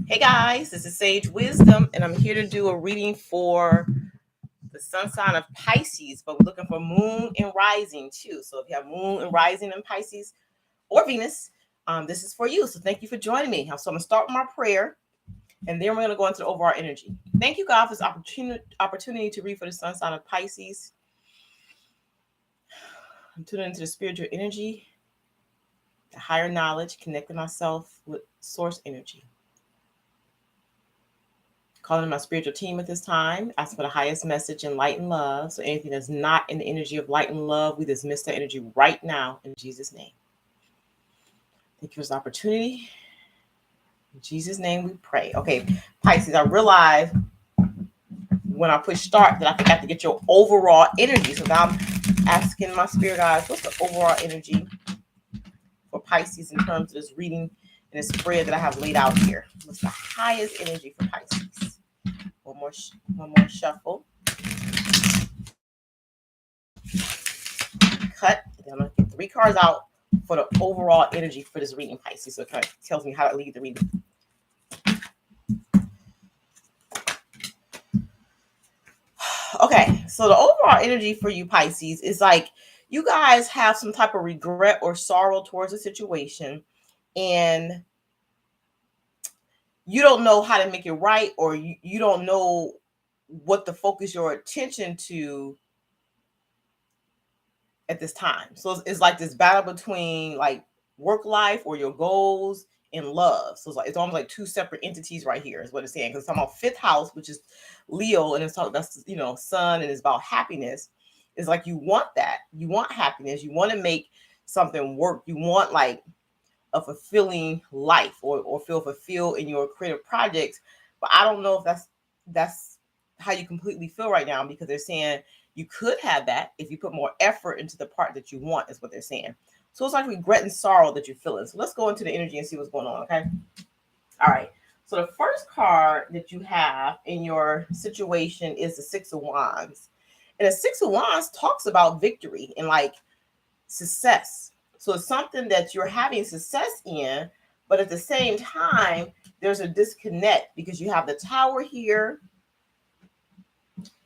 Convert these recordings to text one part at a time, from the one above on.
Hey guys, this is Sage Wisdom, and I'm here to do a reading for the sun sign of Pisces, but we're looking for moon and rising too. So if you have moon and rising in Pisces or Venus, this is for you. So thank you for joining me. So I'm going to start with my prayer, and then we're going to go into the overall energy. Thank you, God, for this opportunity to read for the sun sign of Pisces. I'm tuning into the spiritual energy, the higher knowledge, connecting myself with source energy. Calling my spiritual team at this time, ask for the highest message in light and love. So anything that's not in the energy of light and love, we dismiss that energy right now in Jesus' name. Thank you for this opportunity. In Jesus' name we pray. Okay, Pisces, I realized when I push start that I forgot to get your overall energy. So now I'm asking my spirit guides, what's the overall energy for Pisces in terms of this reading and this spread that I have laid out here? What's the highest energy for Pisces? One more shuffle. Cut. Then I'm going to get 3 cards out for the overall energy for this reading, Pisces. So it kind of tells me how to lead the reading. Okay, so the overall energy for you, Pisces, is like you guys have some type of regret or sorrow towards a situation, and you don't know how to make it right, or you don't know what to focus your attention to at this time. So it's like this battle between like work life or your goals and love. So it's almost like 2 separate entities right here is what it's saying. Because it's talking about 5th house, which is Leo, and it's talking that's sun, and it's about happiness. It's like you want that. You want happiness. You want to make something work. You want like a fulfilling life or feel fulfilled in your creative projects. But I don't know if that's how you completely feel right now, because they're saying you could have that if you put more effort into the part that you want, is what they're saying. So it's like regret and sorrow that you're feeling. So let's go into the energy and see what's going on, okay? All right. So the first card that you have in your situation is the 6 of Wands. And the 6 of Wands talks about victory and like success. So it's something that you're having success in, but at the same time, there's a disconnect because you have the Tower here,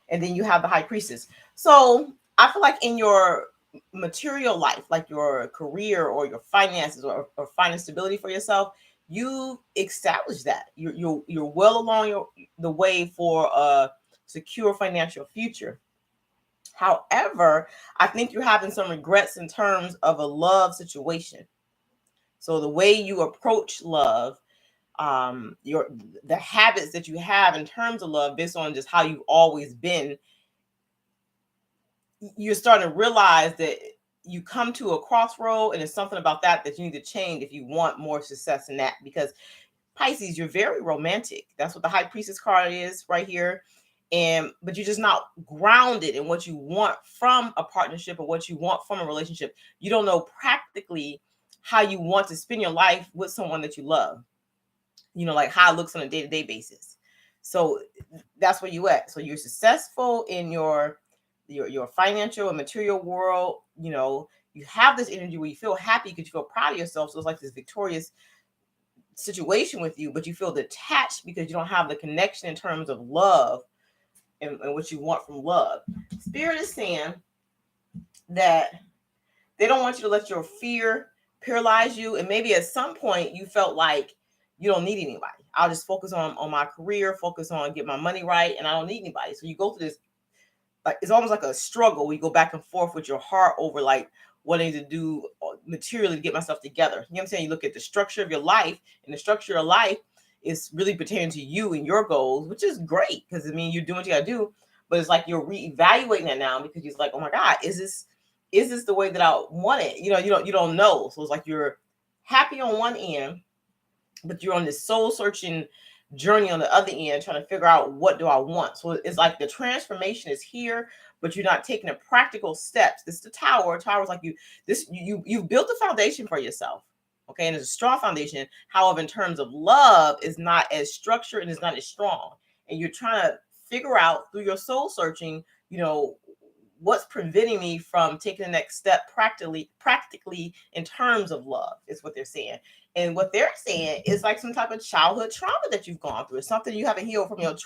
and then you have the High Priestess. So I feel like in your material life, like your career or your finances or finance stability for yourself, you established that you're well along the way for a secure financial future. However, I think you're having some regrets in terms of a love situation. So the way you approach love, the habits that you have in terms of love, based on just how you've always been, you're starting to realize that you come to a crossroad, and it's something about that you need to change if you want more success in that. Because Pisces, you're very romantic. That's what the High Priestess card is right here. But you're just not grounded in what you want from a partnership or what you want from a relationship. You don't know practically how you want to spend your life with someone that you love. Like how it looks on a day-to-day basis. So that's where you at. So you're successful in your financial and material world. You have this energy where you feel happy because you feel proud of yourself. So it's like this victorious situation with you, but you feel detached because you don't have the connection in terms of love and what you want from love. Spirit is saying that they don't want you to let your fear paralyze you. And maybe at some point you felt like you don't need anybody. I'll just focus on my career, focus on get my money right, and I don't need anybody. So you go through this, like it's almost like a struggle. We go back and forth with your heart over like what I need to do materially to get myself together. You know what I'm saying? You look at the structure of your life, and the structure of life is really pertaining to you and your goals, which is great because you're doing what you gotta do. But it's like you're reevaluating that now because you're like, oh my God, is this the way that I want it? You don't know. So it's like you're happy on one end, but you're on this soul searching journey on the other end, trying to figure out what do I want. So it's like the transformation is here, but you're not taking the practical steps. This is the Tower. Tower is like you've built a foundation for yourself. Okay, and it's a strong foundation. However, in terms of love, is not as structured and it's not as strong. And you're trying to figure out through your soul searching, what's preventing me from taking the next step practically in terms of love, is what they're saying. And what they're saying is like some type of childhood trauma that you've gone through. It's something you haven't healed from your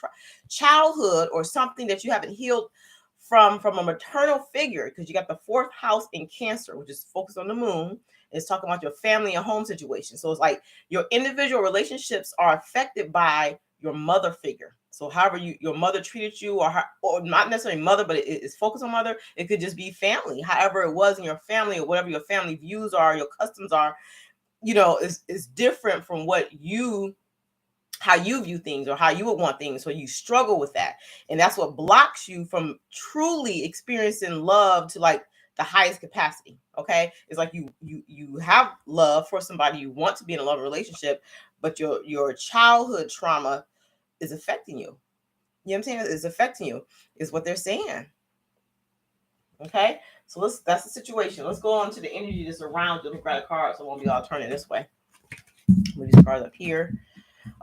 childhood, or something that you haven't healed from a maternal figure, because you got the fourth house in Cancer, which is focused on the moon. It's talking about your family and home situation. So it's like your individual relationships are affected by your mother figure. So however your mother treated you, or not necessarily mother, but it's focused on mother. It could just be family. However it was in your family, or whatever your family views are, your customs are, is different from how you view things, or how you would want things. So you struggle with that. And that's what blocks you from truly experiencing love to like the highest capacity. Okay. It's like you have love for somebody, you want to be in a love relationship, but your childhood trauma is affecting you. You know what I'm saying? It's affecting you, is what they're saying. Okay. So that's the situation. Let's go on to the energy that's around you. Let me grab a card so I won't be all turning this way. Move these cards up here.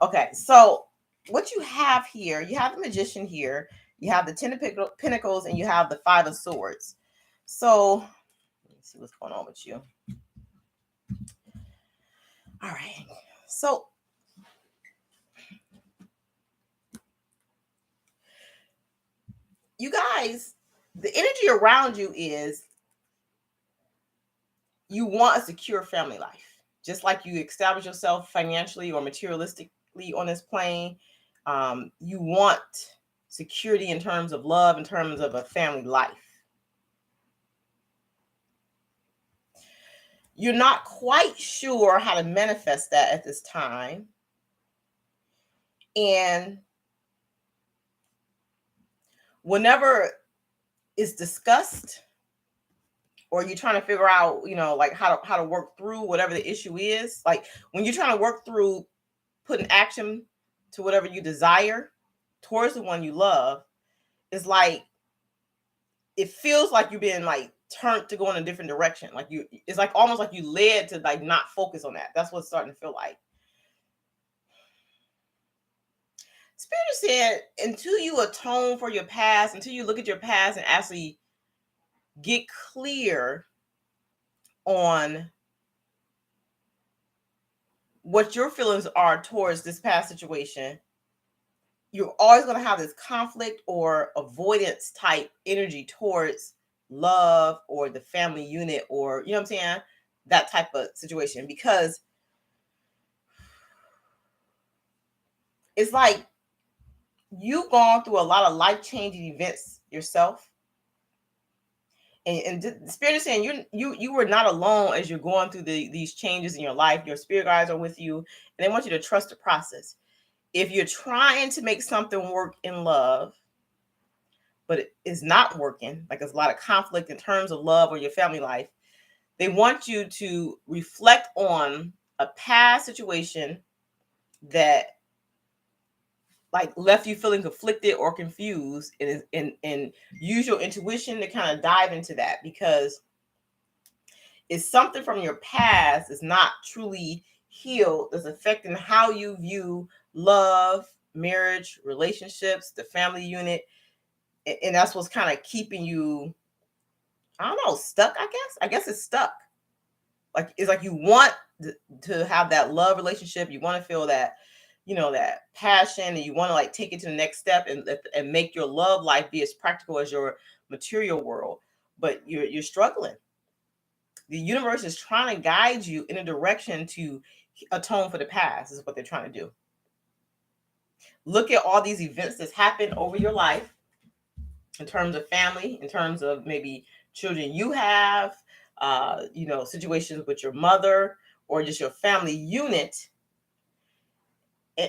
Okay, so what you have here, you have the Magician here, you have the Ten of Pentacles, and you have the Five of Swords. So let me see what's going on with you. All right, so you guys, the energy around you is you want a secure family life, just like you establish yourself financially or materialistically on this plane. You want security in terms of love, in terms of a family life. You're not quite sure how to manifest that at this time. And whenever it's discussed, or you're trying to figure out, like how to work through whatever the issue is, like when you're trying to work through putting action to whatever you desire towards the one you love, it's like it feels like you're being like turned to go in a different direction. Like it's like almost like you led to like not focus on that. That's what it's starting to feel like. Spirit said, until you atone for your past, until you look at your past and actually get clear on what your feelings are towards this past situation, you're always going to have this conflict or avoidance type energy towards love or the family unit, or, you know what I'm saying? That type of situation, because it's like you've gone through a lot of life-changing events yourself. And the Spirit is saying you were not alone as you're going through these changes in your life. Your spirit guides are with you, and they want you to trust the process. If you're trying to make something work in love, but it is not working, like there's a lot of conflict in terms of love or your family life, they want you to reflect on a past situation that like left you feeling conflicted or confused, and use your intuition to kind of dive into that, because it's something from your past is not truly healed, that's affecting how you view love, marriage, relationships, the family unit. And that's what's kind of keeping you, I don't know, stuck, I guess it's stuck. Like it's like you want to have that love relationship, you want to feel that, that passion, and you want to like take it to the next step, and make your love life be as practical as your material world, but you're struggling. The universe is trying to guide you in a direction to atone for the past, is what they're trying to do. Look at all these events that's happened over your life, in terms of family, in terms of maybe children you have, situations with your mother, or just your family unit,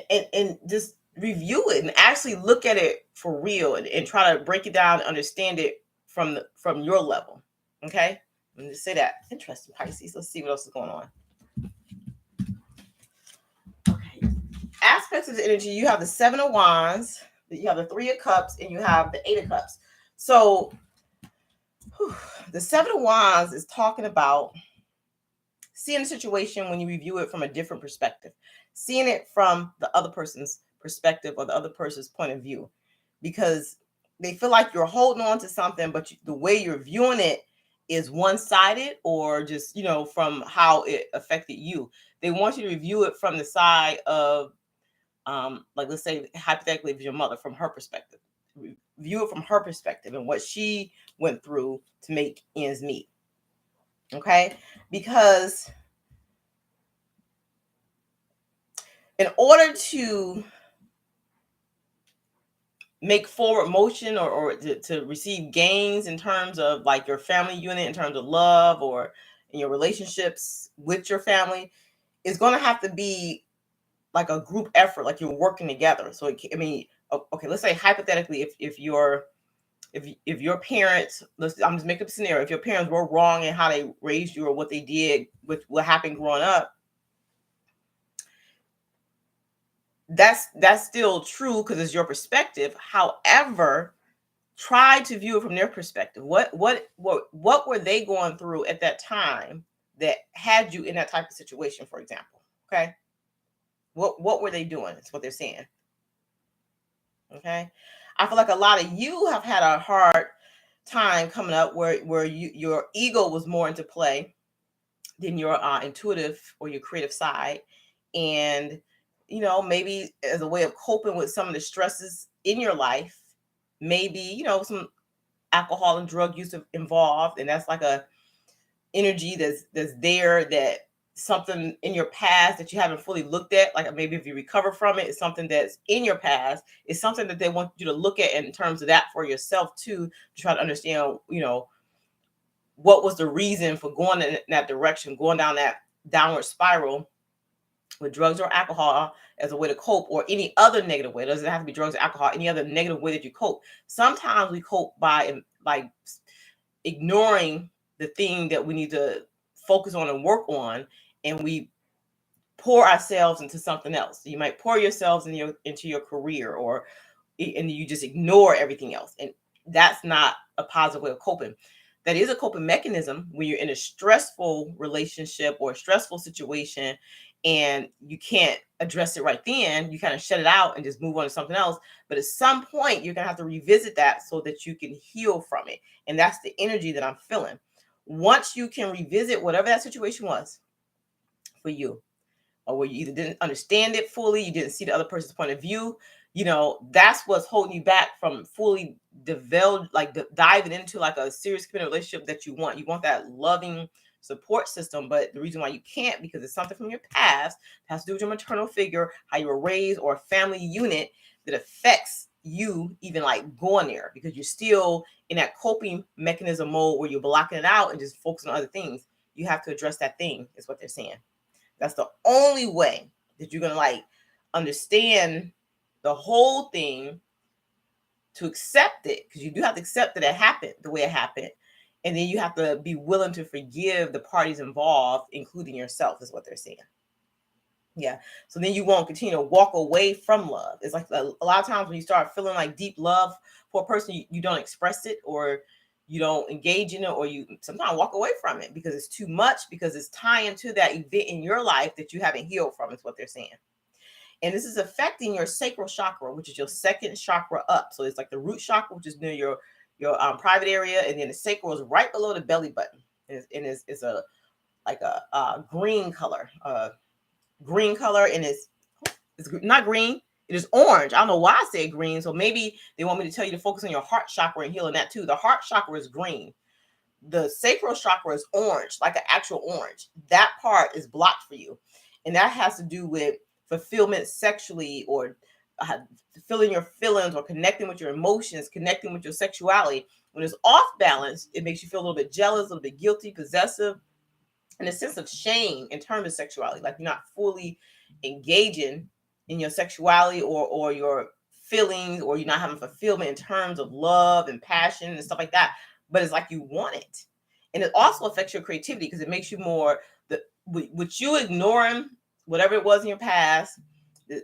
and just review it and actually look at it for real, and try to break it down and understand it from your level. Okay, let me just say that. Interesting, Pisces. Let's see what else is going on. Okay, aspects of the energy. You have the Seven of Wands, you have the Three of Cups, and you have the Eight of Cups. So the Seven of Wands is talking about seeing a situation when you review it from a different perspective, seeing it from the other person's perspective or the other person's point of view, because they feel like you're holding on to something, but the way you're viewing it is one-sided, or just, from how it affected you. They want you to review it from the side of, like, let's say hypothetically, if your mother, from her perspective, view it from her perspective and what she went through to make ends meet. Okay, because in order to make forward motion, or to receive gains in terms of like your family unit, in terms of love, or in your relationships with your family, is going to have to be like a group effort, like you're working together. So okay, let's say hypothetically, if your parents, I'm just making up a scenario, if your parents were wrong in how they raised you or what they did with what happened growing up, that's still true because it's your perspective. However, try to view it from their perspective. What were they going through at that time that had you in that type of situation, for example? Okay, what were they doing? That's what they're saying. Okay, I feel like a lot of you have had a hard time coming up where your ego was more into play than your intuitive or your creative side, and maybe as a way of coping with some of the stresses in your life, maybe some alcohol and drug use involved, and that's like a energy that's there, that something in your past that you haven't fully looked at, like maybe if you recover from it, it's something that's in your past. It's something that they want you to look at in terms of that for yourself too, to try to understand what was the reason for going in that direction, going down that downward spiral with drugs or alcohol as a way to cope, or any other negative way. It doesn't have to be drugs or alcohol, any other negative way that you cope. Sometimes we cope by like ignoring the thing that we need to focus on and work on, and we pour ourselves into something else. You might pour yourselves into your career, and you just ignore everything else, and that's not a positive way of coping. That is a coping mechanism when you're in a stressful relationship or a stressful situation and you can't address it right then. You kind of shut it out and just move on to something else. But at some point, you're going to have to revisit that so that you can heal from it. And that's the energy that I'm feeling. Once you can revisit whatever that situation was for you, or where you either didn't understand it fully, you didn't see the other person's point of view, that's what's holding you back from fully diving into like a serious committed relationship that you want. You want that loving support system, but the reason why you can't, because it's something from your past, it has to do with your maternal figure, how you were raised, or a family unit that affects you even like going there, because you're still in that coping mechanism mode where you're blocking it out and just focusing on other things. You have to address that thing, is what they're saying. That's the only way that you're going to understand the whole thing, to accept it, because you do have to accept that it happened the way it happened. And then you have to be willing to forgive the parties involved, including yourself, is what they're saying. Yeah. So then you won't continue to walk away from love. It's like a lot of times when you start feeling like deep love for a person, you don't express it, or you don't engage in it, or you sometimes walk away from it because it's too much, because it's tying to that event in your life that you haven't healed from, is what they're saying. And this is affecting your sacral chakra, which is your second chakra up. So it's like the root chakra, which is near your private area, and then the sacral is right below the belly button. And it's a green color, and it's not green. It is orange. I don't know why I said green. So maybe they want me to tell you to focus on your heart chakra and healing that too. The heart chakra is green. The sacral chakra is orange, like an actual orange. That part is blocked for you. And that has to do with fulfillment sexually, or feeling your feelings, or connecting with your emotions, connecting with your sexuality. When it's off balance, it makes you feel a little bit jealous, a little bit guilty, possessive, and a sense of shame in terms of sexuality. Like you're not fully engaging in your sexuality, or your feelings, or you're not having fulfillment in terms of love and passion and stuff like that. But it's like you want it. And it also affects your creativity, because it makes you more, with you ignoring whatever it was in your past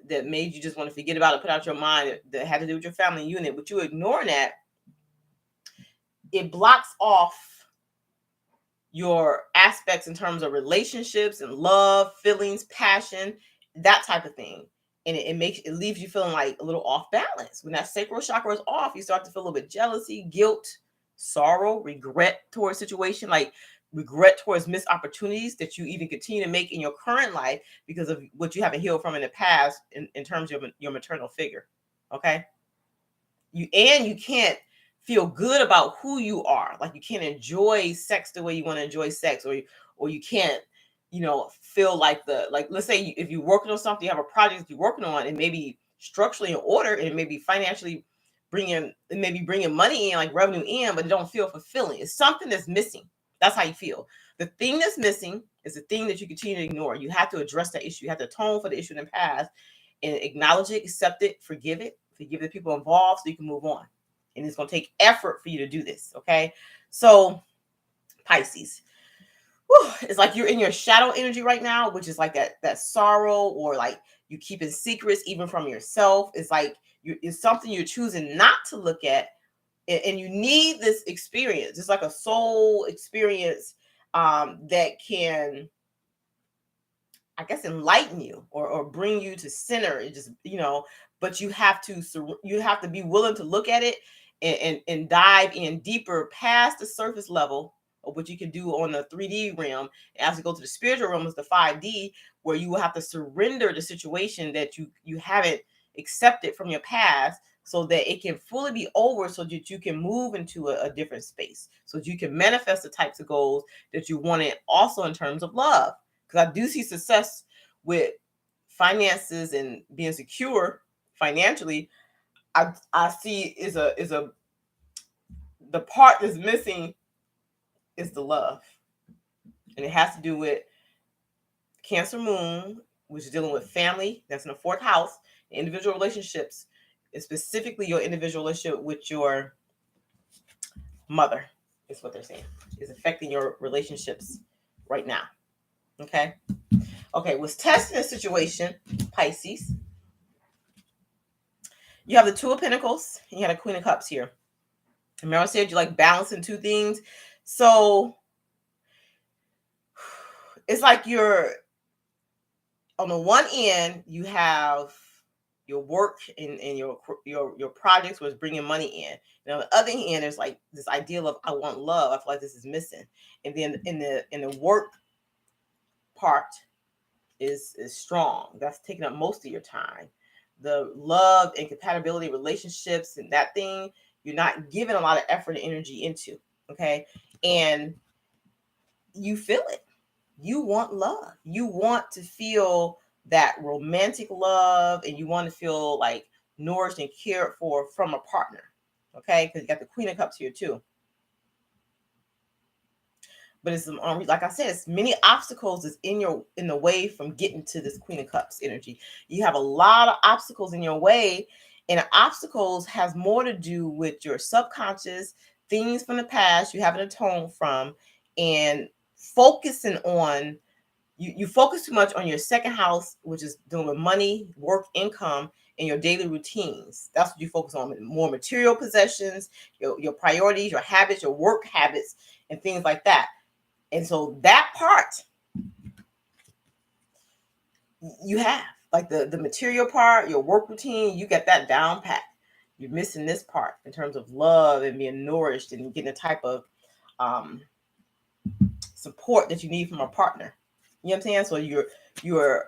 that made you just want to forget about it, put out your mind, that had to do with your family unit, but you ignoring that, it blocks off your aspects in terms of relationships and love, feelings, passion, that type of thing. and it leaves you feeling like a little off balance. When that sacral chakra is off, you start to feel a little bit jealousy, guilt, sorrow, regret towards situation, like regret towards missed opportunities that you even continue to make in your current life because of what you haven't healed from in the past in terms of your maternal figure. Okay. You can't feel good about who you are. Like you can't enjoy sex the way you want to enjoy sex, or you can't, feel like let's say if you're working on something, you have a project you're working on, and maybe structurally in order, and maybe financially bringing money in, like revenue in, but it don't feel fulfilling. It's something that's missing. That's how you feel. The thing that's missing is the thing that you continue to ignore. You have to address that issue. You have to atone for the issue in the past and acknowledge it, accept it, forgive the people involved so you can move on. And it's going to take effort for you to do this. Okay. So Pisces, it's like you're in your shadow energy right now, which is like that sorrow, or like you keeping secrets even from yourself. It's like it's something you're choosing not to look at. And you need this experience. It's like a soul experience that can, I guess, enlighten you or bring you to center. It just, but you have to be willing to look at it and dive in deeper past the surface level of what you can do on the 3D realm. And as you go to the spiritual realm, is the 5D, where you will have to surrender the situation that you haven't accepted from your past, so that it can fully be over, so that you can move into a different space, so that you can manifest the types of goals that you wanted, also in terms of love. Because I do see success with finances and being secure financially. I see is the part that's missing is the love, and it has to do with Cancer Moon, which is dealing with family. That's in the 4th house, individual relationships, and specifically your individual relationship with your mother. Is what they're saying is affecting your relationships right now. Okay. What's testing the situation, Pisces? You have the 2 of Pentacles, and you have a Queen of Cups here. Remember I said you like balancing 2 things. So it's like you're on the one end, you have your work and your projects was bringing money in. And on the other hand, there's like this ideal of I want love. I feel like this is missing. And then in the work part is strong. That's taking up most of your time. The love and compatibility relationships and that thing, you're not giving a lot of effort and energy into. Okay. And you feel it. You want love. You want to feel that romantic love, and you want to feel like nourished and cared for from a partner. Okay. Because you got the Queen of Cups here too. But it's like I said, it's many obstacles is in the way from getting to this Queen of Cups energy. You have a lot of obstacles in your way, and obstacles has more to do with your subconscious, things from the past you haven't atoned from, and focusing on you focus too much on your 2nd house, which is dealing with money, work, income, and your daily routines. That's what you focus on: more material possessions, your priorities, your habits, your work habits, and things like that. And so that part you have, like the material part, your work routine, you get that down pat. You're missing this part in terms of love and being nourished and getting the type of support that you need from a partner. You know what I'm saying? So you're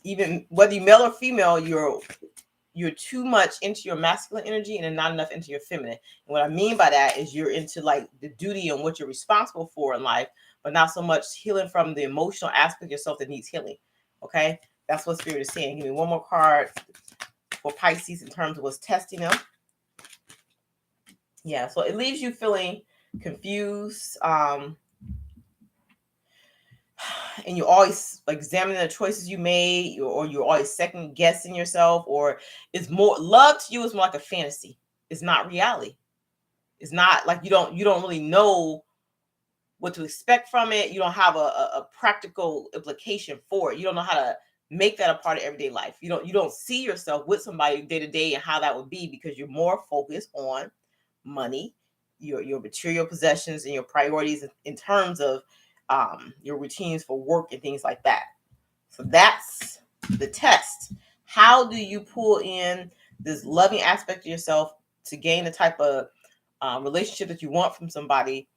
even whether you're male or female, you're too much into your masculine energy and not enough into your feminine. And what I mean by that is you're into like the duty and what you're responsible for in life, but not so much healing from the emotional aspect of yourself that needs healing. Okay. That's what Spirit is saying. Give me one more card for Pisces in terms of what's testing them. Yeah. So it leaves you feeling confused. And you're always examining the choices you made, or you're always second guessing yourself, or it's more love to you is more like a fantasy. It's not reality. It's not like you don't really know what to expect from it. You don't have a practical implication for it. You don't know how to make that a part of everyday life. You don't see yourself with somebody day to day and how that would be, because you're more focused on money, your material possessions, and your priorities in terms of your routines for work and things like that. So that's the test How do you pull in this loving aspect of yourself to gain the type of relationship that you want from somebody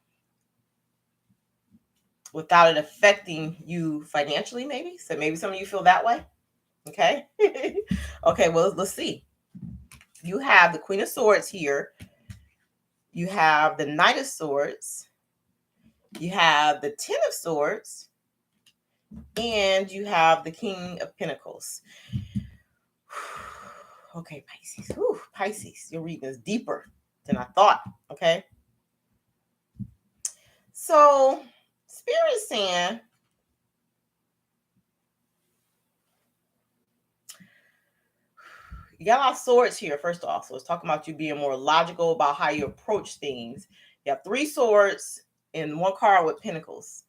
without it affecting you financially, maybe? So maybe some of you feel that way. Okay. Okay, well, let's see. You have the Queen of Swords here. You have the Knight of Swords. You have the Ten of Swords. And you have the King of Pentacles. Okay, Pisces. Whew, Pisces, your reading is deeper than I thought. Okay. So, Spirit is saying, you got a lot of swords here, first off. So, it's talking about you being more logical about how you approach things. You have 3 swords and 1 card with pentacles.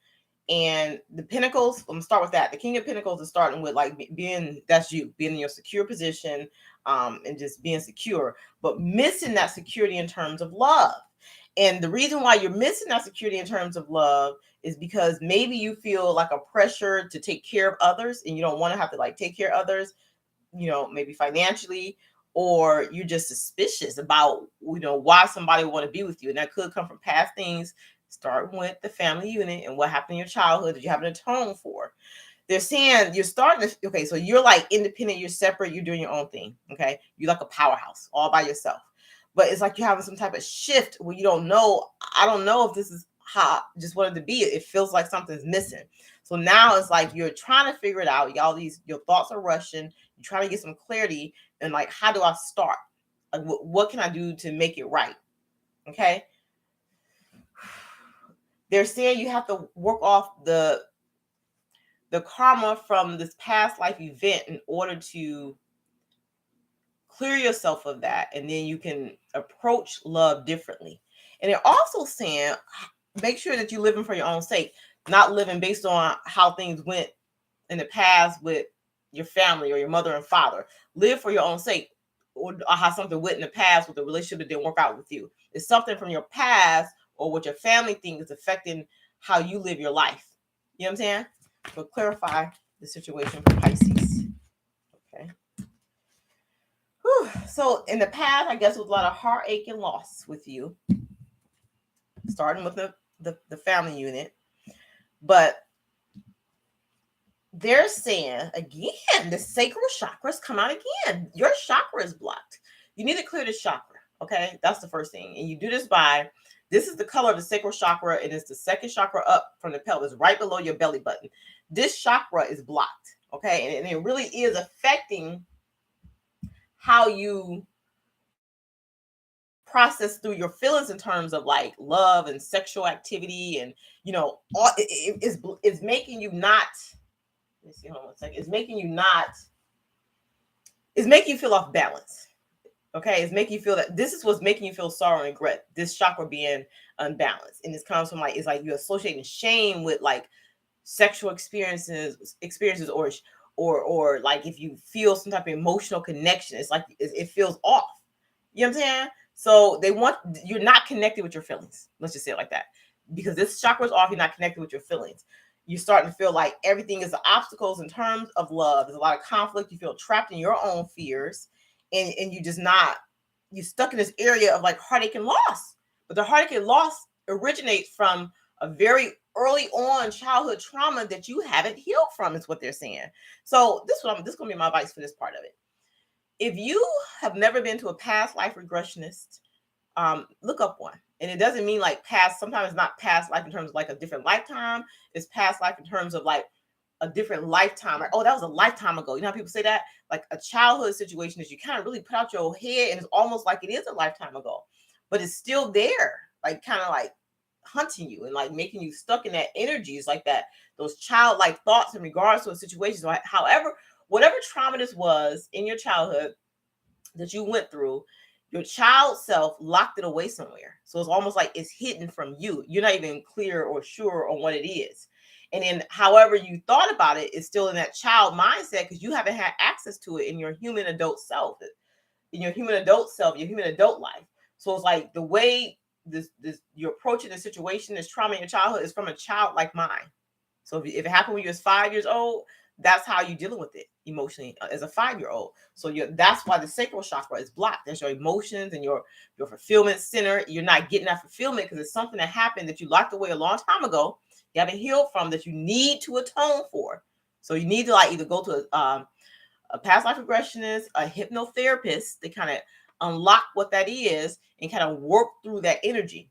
And the pentacles, I'm gonna start with that. The King of Pentacles is starting with like being, that's you, being in your secure position, and just being secure, but missing that security in terms of love. And the reason why you're missing that security in terms of love is because maybe you feel like a pressure to take care of others and you don't want to have to like take care of others, maybe financially, or you're just suspicious about, why somebody would want to be with you. And that could come from past things, starting with the family unit and what happened in your childhood that you haven't atoned for. They're saying you're starting to, okay, so you're like independent, you're separate, you're doing your own thing. Okay. You're like a powerhouse all by yourself. But it's like you're having some type of shift where you don't know. I don't know if this is how I just wanted to be. It feels like something's missing. So now it's like you're trying to figure it out. Your thoughts are rushing. You're trying to get some clarity. And like, how do I start? Like, what can I do to make it right? Okay. They're saying you have to work off the karma from this past life event in order to clear yourself of that, and then you can approach love differently. And they're also saying make sure that you're living for your own sake, not living based on how things went in the past with your family or your mother and father. Live for your own sake, or how something went in the past with a relationship that didn't work out with you. It's something from your past or what your family thinks is affecting how you live your life. You know what I'm saying? So clarify the situation for Pisces. Okay. Whew. So in the past, I guess it was a lot of heartache and loss with you, starting with the family unit. But they're saying, again, the sacral chakras come out again. Your chakra is blocked. You need to clear the chakra. Okay. That's the first thing. And you do this by, this is the color of the sacral chakra, and it's the second chakra up from the pelvis, right below your belly button. This chakra is blocked. Okay. And it really is affecting how you process through your feelings in terms of like love and sexual activity, and it's making you not, let me see, hold on 1 second. It's making you feel off balance. Okay, it's making you feel that this is what's making you feel sorrow and regret. This chakra being unbalanced, and this comes from like, it's like you're associating shame with like sexual experiences, or like if you feel some type of emotional connection, it's like it feels off. You know what I'm saying? So you're not connected with your feelings. Let's just say it like that. Because this chakra is off, you're not connected with your feelings. You're starting to feel like everything is obstacles in terms of love. There's a lot of conflict. You feel trapped in your own fears, and you're stuck in this area of like heartache and loss. But the heartache and loss originates from a very early on childhood trauma that you haven't healed from, is what they're saying. So this is gonna be my advice for this part of it. If you have never been to a past life regressionist, look up one. And it doesn't mean like past, sometimes it's not past life in terms of like a different lifetime. It's past life in terms of like a different lifetime. Like, oh, that was a lifetime ago. You know how people say that? Like a childhood situation that you kind of really put out your head, and it's almost like it is a lifetime ago, but it's still there, like kind of like hunting you and like making you stuck in that energy. It's like that, those childlike thoughts in regards to a situation. So however, whatever trauma this was in your childhood that you went through, your child self locked it away somewhere. So it's almost like it's hidden from you. You're not even clear or sure on what it is. And then however you thought about it is still in that child mindset because you haven't had access to it in your human adult self, your human adult life. So it's like the way this you're approaching the situation, this trauma in your childhood is from a childlike mind. So if it happened when you was 5 years old, that's how you're dealing with it emotionally as a 5-year-old. So that's why the sacral chakra is blocked. That's your emotions and your fulfillment center. You're not getting that fulfillment because it's something that happened that you locked away a long time ago. You haven't healed from, that you need to atone for. So you need to like either go to a past life regressionist, a hypnotherapist to kind of unlock what that is and kind of work through that energy.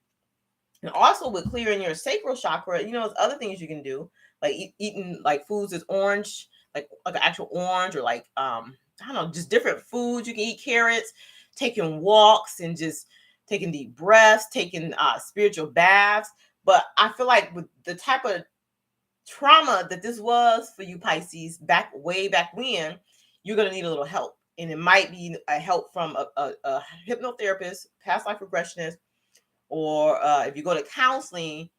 And also with clearing your sacral chakra, there's other things you can do, like eating like foods that's orange, like an actual orange, or like I don't know, just different foods. You can eat carrots, taking walks, and just taking deep breaths, taking spiritual baths. But I feel like with the type of trauma that this was for you Pisces way back when, you're going to need a little help. And it might be a help from a hypnotherapist, past life regressionist, or if you go to counseling,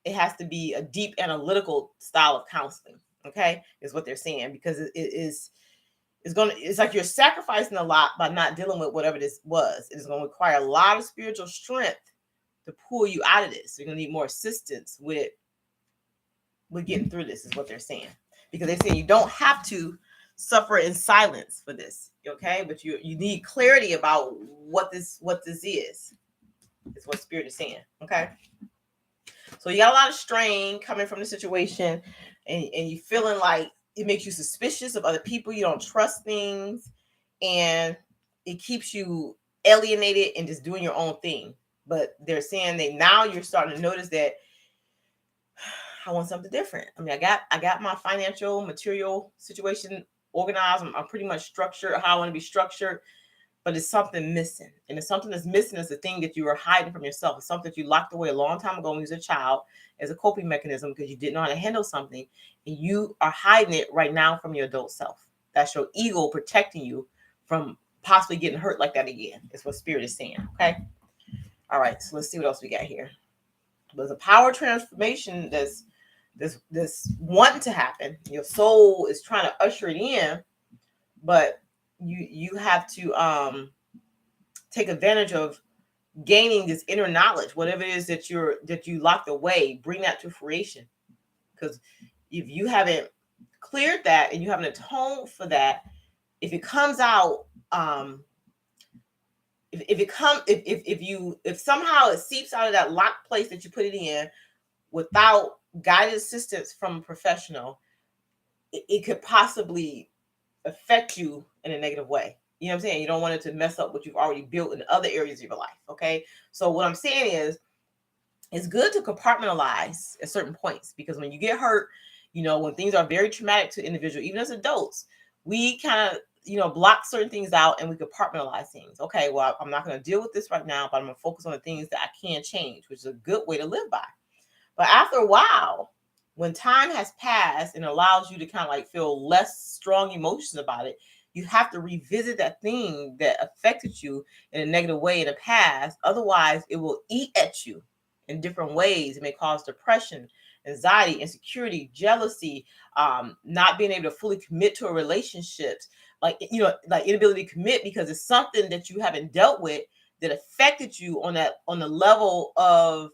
it has to be a deep analytical style of counseling. Okay, is what they're saying, because it's like you're sacrificing a lot by not dealing with whatever this was. It is going to require a lot of spiritual strength to pull you out of this. You're going to need more assistance with getting through this, is what they're saying, because they're saying you don't have to suffer in silence for this. Okay, but you need clarity about what this is what spirit is saying. Okay, so you got a lot of strain coming from the situation, and you feeling like it makes you suspicious of other people. You don't trust things, and it keeps you alienated and just doing your own thing. But they're saying that now you're starting to notice that I want something different. I mean, I got my financial material situation organized. I'm pretty much structured how I want to be structured. But it's something missing. And it's something that's missing is the thing that you were hiding from yourself. It's something that you locked away a long time ago when you was a child as a coping mechanism because you didn't know how to handle something. And you are hiding it right now from your adult self. That's your ego protecting you from possibly getting hurt like that again. Is what spirit is saying. Okay. All right. So let's see what else we got here. There's a power transformation that's wanting to happen. Your soul is trying to usher it in, but you have to take advantage of gaining this inner knowledge, whatever it is that you locked away. Bring that to fruition, because if you haven't cleared that and you haven't atoned for that, if it comes out, if somehow it seeps out of that locked place that you put it in without guided assistance from a professional, it could possibly affect you in a negative way. You know what I'm saying? You don't want it to mess up what you've already built in other areas of your life. Okay. So what I'm saying is, it's good to compartmentalize at certain points, because when you get hurt, when things are very traumatic to individual, even as adults, we kind of, block certain things out and we compartmentalize things. Okay, well, I'm not going to deal with this right now, but I'm going to focus on the things that I can change, which is a good way to live by. But after a while, when time has passed and allows you to kind of like feel less strong emotions about it, you have to revisit that thing that affected you in a negative way in the past. Otherwise, it will eat at you in different ways. It may cause depression, anxiety, insecurity, jealousy, not being able to fully commit to a relationship, like inability to commit because it's something that you haven't dealt with that affected you on the level of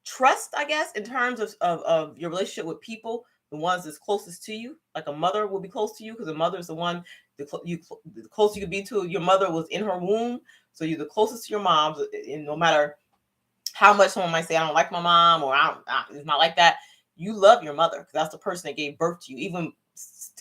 trust, I guess, in terms of your relationship with people, the ones that's closest to you. Like a mother will be close to you because a mother is the one the closer you can be to your mother was in her womb. So you're the closest to your mom, and no matter how much someone might say, I don't like my mom, or it's not like that, you love your mother because that's the person that gave birth to you. Even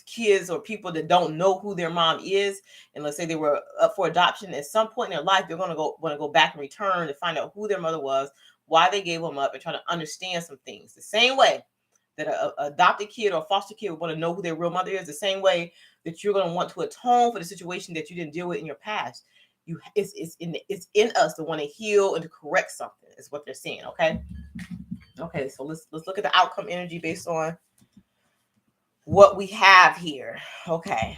kids or people that don't know who their mom is, and let's say they were up for adoption, at some point in their life, they're going to go back and return to find out who their mother was, why they gave them up, and try to understand some things. The same way that an adopted kid or a foster kid would want to know who their real mother is, the same way that you're going to want to atone for the situation that you didn't deal with in your past. It's in us to want to heal and to correct something, is what they're saying. Okay, so let's look at the outcome energy based on what we have here. Okay,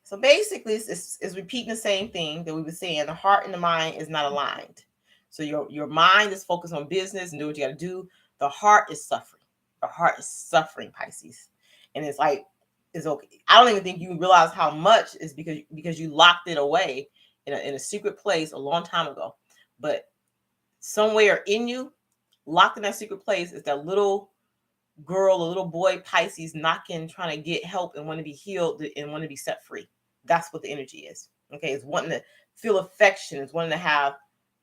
so basically it's repeating the same thing that we were saying. The heart and the mind is not aligned. So your mind is focused on business and do what you got to do. The heart is suffering. The heart is suffering, Pisces, and it's like, it's okay. I don't even think you realize how much is because you locked it away in a secret place a long time ago. But somewhere in you, locked in that secret place is that little girl, a little boy, Pisces, knocking, trying to get help and want to be healed and want to be set free. That's what the energy is. Okay, it's wanting to feel affection, it's wanting to have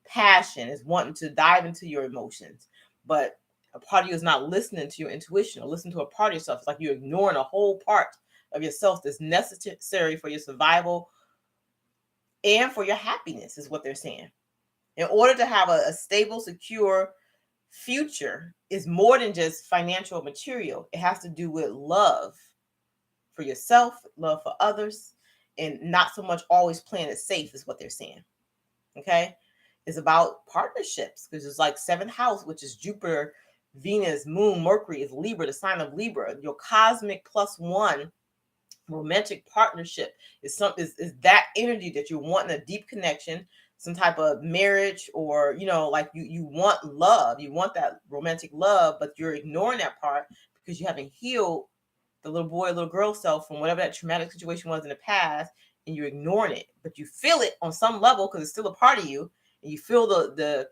passion, it's wanting to dive into your emotions. But a part of you is not listening to your intuition or listening to a part of yourself. It's like you're ignoring a whole part of yourself that's necessary for your survival and for your happiness, is what they're saying. In order to have a stable, secure future, is more than just financial material. It has to do with love for yourself, love for others, and not so much always playing it safe, is what they're saying. Okay, it's about partnerships, because it's like seventh house, which is Jupiter, Venus, Moon, Mercury is Libra, the sign of Libra. Your cosmic +1 romantic partnership is that energy that you're wanting a deep connection, some type of marriage, or like you want love, you want that romantic love, but you're ignoring that part because you haven't healed the little boy, little girl self from whatever that traumatic situation was in the past, and you're ignoring it. But you feel it on some level because it's still a part of you, and you feel the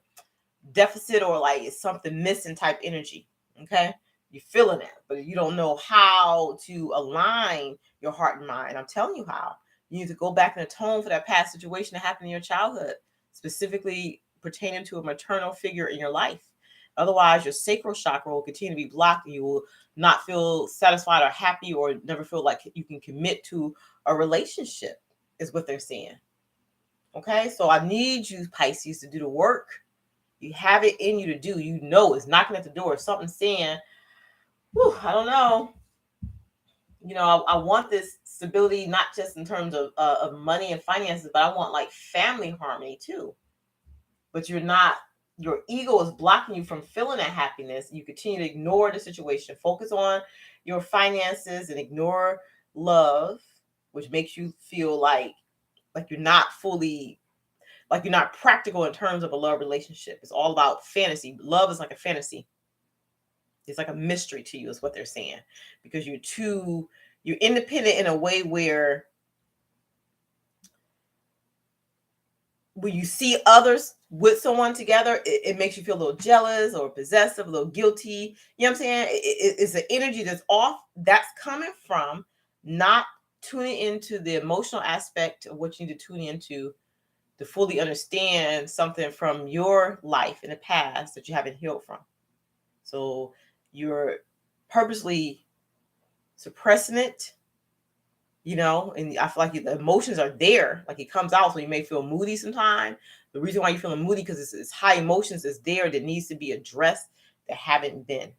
deficit, or like it's something missing type energy. Okay, you're feeling it, but you don't know how to align your heart and mind. I'm telling you how. You need to go back and atone for that past situation that happened in your childhood, specifically pertaining to a maternal figure in your life. Otherwise, your sacral chakra will continue to be blocked, and you will not feel satisfied or happy, or never feel like you can commit to a relationship, is what they're saying. Okay, so I need you, Pisces, to do the work. You have it in you to do. You know it's knocking at the door. Something's saying, whew, I don't know. I want this stability, not just in terms of money and finances, but I want like family harmony too. But your ego is blocking you from feeling that happiness. You continue to ignore the situation, focus on your finances and ignore love, which makes you feel like you're not fully, like you're not practical in terms of a love relationship. It's all about fantasy. Love is like a fantasy. It's like a mystery to you, is what they're saying, because you're independent in a way where when you see others with someone together, it makes you feel a little jealous or possessive, a little guilty. You know what I'm saying? It's an energy that's off. That's coming from not tuning into the emotional aspect of what you need to tune into to fully understand something from your life in the past that you haven't healed from. So you're purposely suppressing it, and I feel like the emotions are there, like it comes out. So you may feel moody sometimes. The reason why you're feeling moody, because it's high emotions is there that needs to be addressed that haven't been.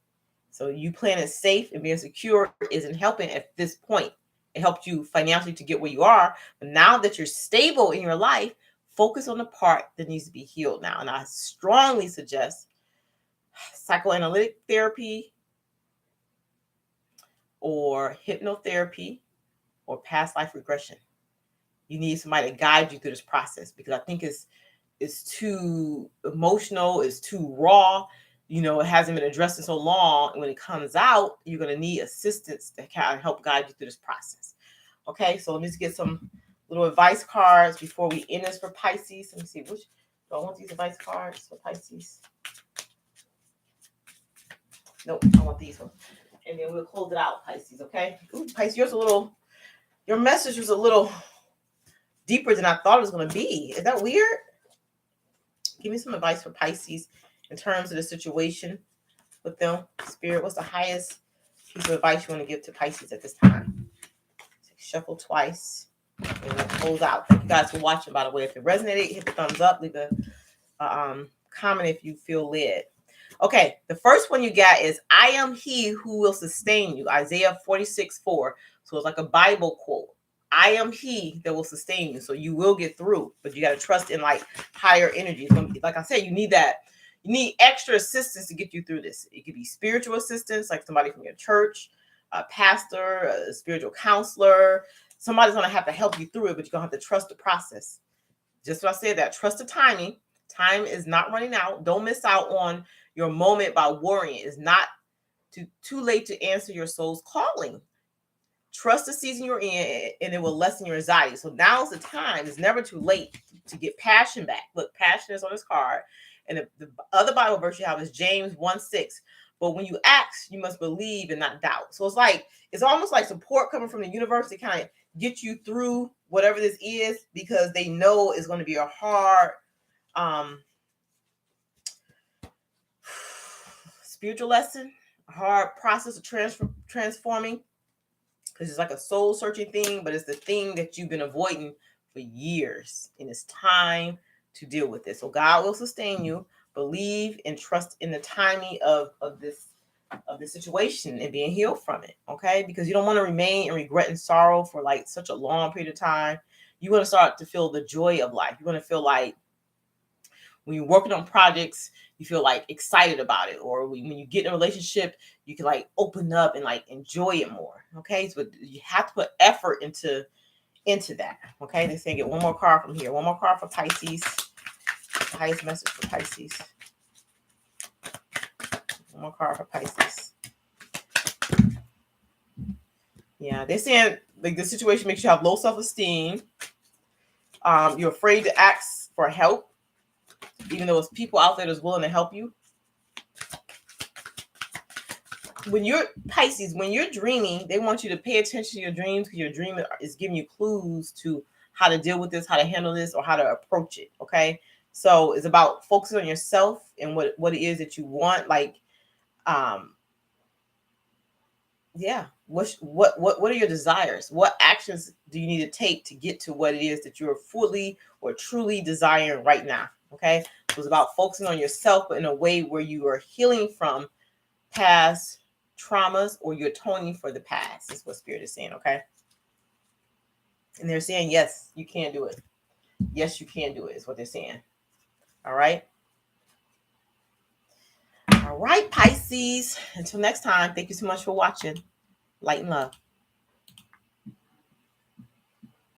So you playing it safe and being secure isn't helping at this point. It helped you financially to get where you are. But now that you're stable in your life, focus on the part that needs to be healed now. And I strongly suggest psychoanalytic therapy or hypnotherapy or past life regression. You need somebody to guide you through this process, because I think it's too emotional, it's too raw. It hasn't been addressed in so long. And when it comes out, you're going to need assistance that can help guide you through this process. Okay, so let me just get some little advice cards before we end this for Pisces. Let me see, which do I want these advice cards for Pisces? Nope, I want these ones. And then we'll close it out, Pisces, okay? Ooh, Pisces, your message was a little deeper than I thought it was going to be. Is that weird? Give me some advice for Pisces in terms of the situation with them. Spirit, what's the highest piece of advice you want to give to Pisces at this time? Shuffle twice and we'll close out. Thank you guys for watching, by the way. If it resonated, hit the thumbs up. Leave a comment if you feel led. Okay, the first one you got is, I am he who will sustain you. Isaiah 46:4. So it's like a Bible quote. I am he that will sustain you. So you will get through, but you got to trust in like higher energy. Like I said, you need extra assistance to get you through this. It could be spiritual assistance, like somebody from your church, a pastor, a spiritual counselor. Somebody's going to have to help you through it, but you're going to have to trust the process. Just what I said, that trust the timing. Time is not running out. Don't miss out on your moment by worrying. It's not too late to answer your soul's calling. Trust the season you're in, and it will lessen your anxiety. So now's the time. It's never too late to get passion back. Look, passion is on this card. And the other Bible verse you have is James 1:6. But when you ask, you must believe and not doubt. So it's almost like support coming from the universe to kind of get you through whatever this is, because they know it's going to be a hard spiritual lesson, a hard process of transforming, because it's like a soul searching thing, but it's the thing that you've been avoiding for years, and it's time to deal with it. So God will sustain you. Believe and trust in the timing of this situation and being healed from it. Okay, because you don't want to remain in regret and sorrow for like such a long period of time. You want to start to feel the joy of life. You want to feel like when you're working on projects, you feel like excited about it, or when you get in a relationship, you can like open up and like enjoy it more. Okay, so you have to put effort into that. Okay, they're saying get one more card from here. One more card for Pisces. The highest message for Pisces. One more card for Pisces. Yeah, they're saying like the situation makes you have low self-esteem. You're afraid to ask for help, even though there's people out there that's willing to help you. When you're Pisces, when you're dreaming, they want you to pay attention to your dreams, because your dream is giving you clues to how to deal with this, how to handle this, or how to approach it. Okay, so it's about focusing on yourself and what it is that you want. Like, yeah, what are your desires? What actions do you need to take to get to what it is that you're fully or truly desiring right now? Okay, so it's about focusing on yourself, but in a way where you are healing from past traumas, or you're atoning for the past, is what Spirit is saying. Okay, and they're saying yes, you can do it. Yes, you can do it, is what they're saying. All right, Pisces, until next time, thank you so much for watching. Light and love.